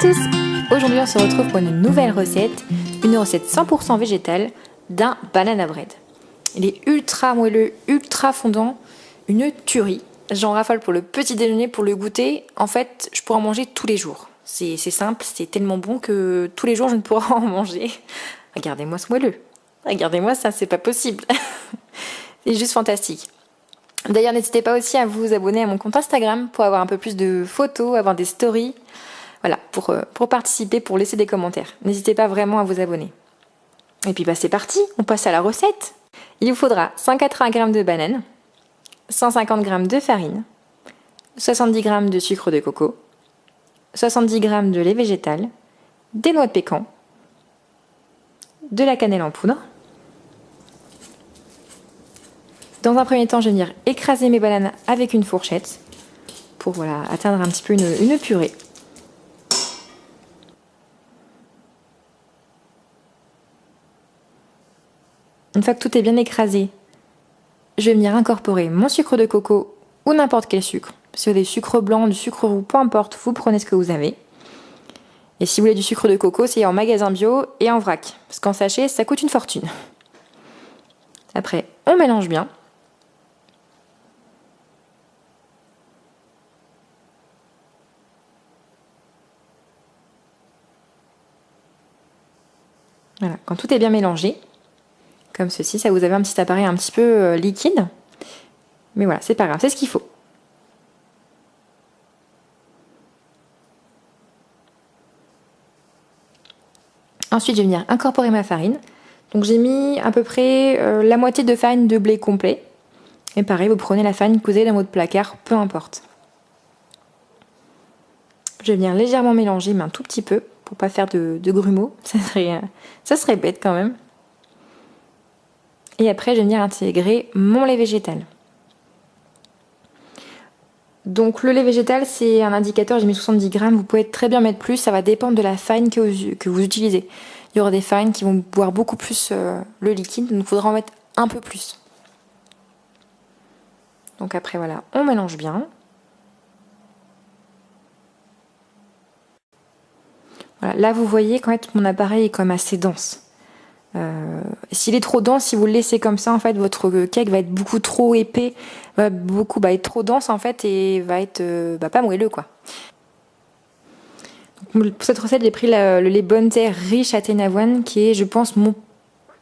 tous! Aujourd'hui on se retrouve pour une nouvelle recette, une recette 100% végétale d'un banana bread. Il est ultra moelleux, ultra fondant, une tuerie. J'en raffole pour le petit déjeuner, pour le goûter. En fait, je pourrais en manger tous les jours. C'est simple, c'est tellement bon que tous les jours je ne pourrais en manger. Regardez-moi ce moelleux. Regardez-moi ça, c'est pas possible. C'est juste fantastique. D'ailleurs, n'hésitez pas aussi à vous abonner à mon compte Instagram pour avoir un peu plus de photos, avoir des stories. Voilà, pour participer, pour laisser des commentaires. N'hésitez pas vraiment à vous abonner. Et puis c'est parti, on passe à la recette. Il vous faudra 180 g de bananes, 150 g de farine, 70 g de sucre de coco, 70 g de lait végétal, des noix de pécan, de la cannelle en poudre. Dans un premier temps, je vais venir écraser mes bananes avec une fourchette pour atteindre un petit peu une purée. Une fois que tout est bien écrasé, je vais venir incorporer mon sucre de coco ou n'importe quel sucre. Si vous avez du sucre blanc, du sucre roux, peu importe, vous prenez ce que vous avez. Et si vous voulez du sucre de coco, c'est en magasin bio et en vrac. Parce qu'en sachet, ça coûte une fortune. Après, on mélange bien. Voilà, quand tout est bien mélangé, comme ceci, ça vous avez un petit appareil un petit peu liquide. Mais voilà, c'est pas grave, c'est ce qu'il faut. Ensuite, je vais venir incorporer ma farine. Donc j'ai mis à peu près la moitié de farine de blé complet. Et pareil, vous prenez la farine que vous avez dans votre placard, peu importe. Je vais venir légèrement mélanger, mais un tout petit peu, pour pas faire de grumeaux. Ça serait bête quand même. Et après, je vais venir intégrer mon lait végétal. Donc le lait végétal, c'est un indicateur, j'ai mis 70 g, vous pouvez très bien mettre plus, ça va dépendre de la farine que vous utilisez. Il y aura des farines qui vont boire beaucoup plus le liquide, donc il faudra en mettre un peu plus. Donc après voilà, on mélange bien. Voilà, là vous voyez qu'en fait mon appareil est quand même assez dense. S'il est trop dense, si vous le laissez comme ça, en fait, votre cake va être beaucoup trop épais, va être trop dense en fait et va être pas moelleux quoi. Donc, pour cette recette, j'ai pris le lait Bonne Terre riche à thé d'avoine, qui est, je pense, on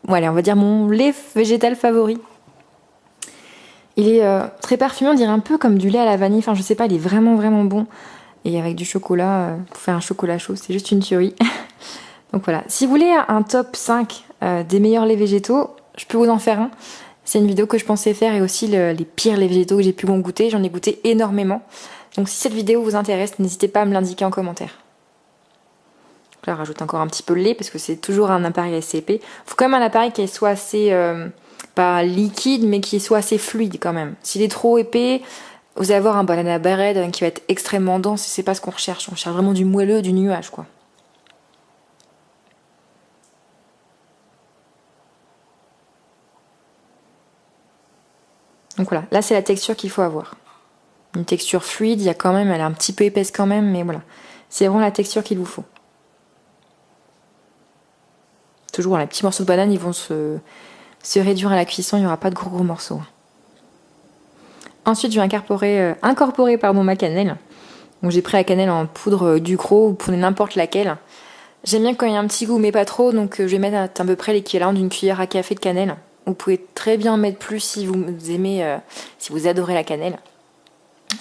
va dire mon lait végétal favori. Il est très parfumé, on dirait un peu comme du lait à la vanille. Enfin, je sais pas, il est vraiment vraiment bon. Et avec du chocolat, pour faire un chocolat chaud, c'est juste une tuerie. Donc voilà, si vous voulez un top 5 des meilleurs laits végétaux, je peux vous en faire un. C'est une vidéo que je pensais faire et aussi les pires laits végétaux que j'ai pu goûter. J'en ai goûté énormément. Donc si cette vidéo vous intéresse, n'hésitez pas à me l'indiquer en commentaire. Donc là, je rajoute encore un petit peu de lait parce que c'est toujours un appareil assez épais. Il faut quand même un appareil qui soit assez, pas liquide, mais qui soit assez fluide quand même. S'il est trop épais, vous allez avoir un banana bread qui va être extrêmement dense et c'est pas ce qu'on recherche. On cherche vraiment du moelleux, du nuage quoi. Donc voilà, là c'est la texture qu'il faut avoir. Une texture fluide, elle est un petit peu épaisse quand même, mais voilà. C'est vraiment la texture qu'il vous faut. Toujours les petits morceaux de banane, ils vont se réduire à la cuisson, il n'y aura pas de gros morceaux. Ensuite, je vais incorporer ma cannelle. Donc j'ai pris la cannelle en poudre Ducros, vous prenez n'importe laquelle. J'aime bien quand il y a un petit goût, mais pas trop, donc je vais mettre à peu près l'équivalent d'une cuillère à café de cannelle. Vous pouvez très bien en mettre plus si vous aimez, si vous adorez la cannelle.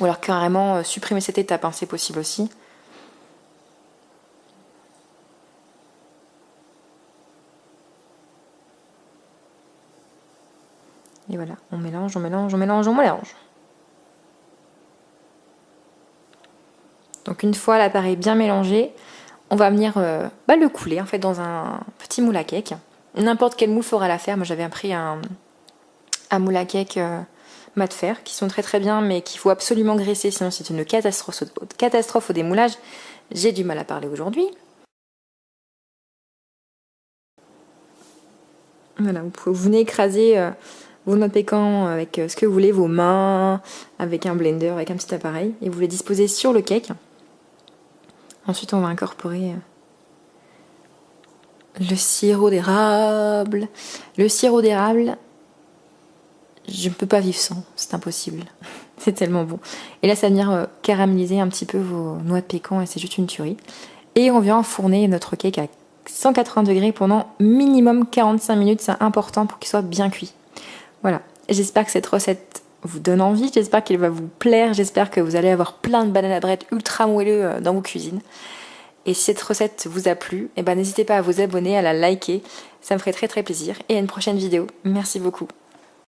Ou alors carrément supprimer cette étape, c'est possible aussi. Et voilà, on mélange, on mélange, on mélange, on mélange. Donc une fois l'appareil bien mélangé, on va venir le couler en fait dans un petit moule à cake. N'importe quel moule fera l'affaire. Moi j'avais pris un moule à cake mat fer qui sont très très bien mais qu'il faut absolument graisser sinon c'est une catastrophe au démoulage. J'ai du mal à parler aujourd'hui. Voilà, vous venez écraser vos noix de pécan avec ce que vous voulez, vos mains, avec un blender, avec un petit appareil et vous les disposez sur le cake. Ensuite, on va incorporer le sirop d'érable. Le sirop d'érable, je ne peux pas vivre sans, c'est impossible. C'est tellement bon. Et là, ça va venir caraméliser un petit peu vos noix de pécan et c'est juste une tuerie. Et on vient enfourner notre cake à 180 degrés pendant minimum 45 minutes. C'est important pour qu'il soit bien cuit. Voilà. J'espère que cette recette vous donne envie. J'espère qu'elle va vous plaire. J'espère que vous allez avoir plein de banana bread ultra moelleux dans vos cuisines. Et si cette recette vous a plu, n'hésitez pas à vous abonner, à la liker. Ça me ferait très très plaisir. Et à une prochaine vidéo. Merci beaucoup.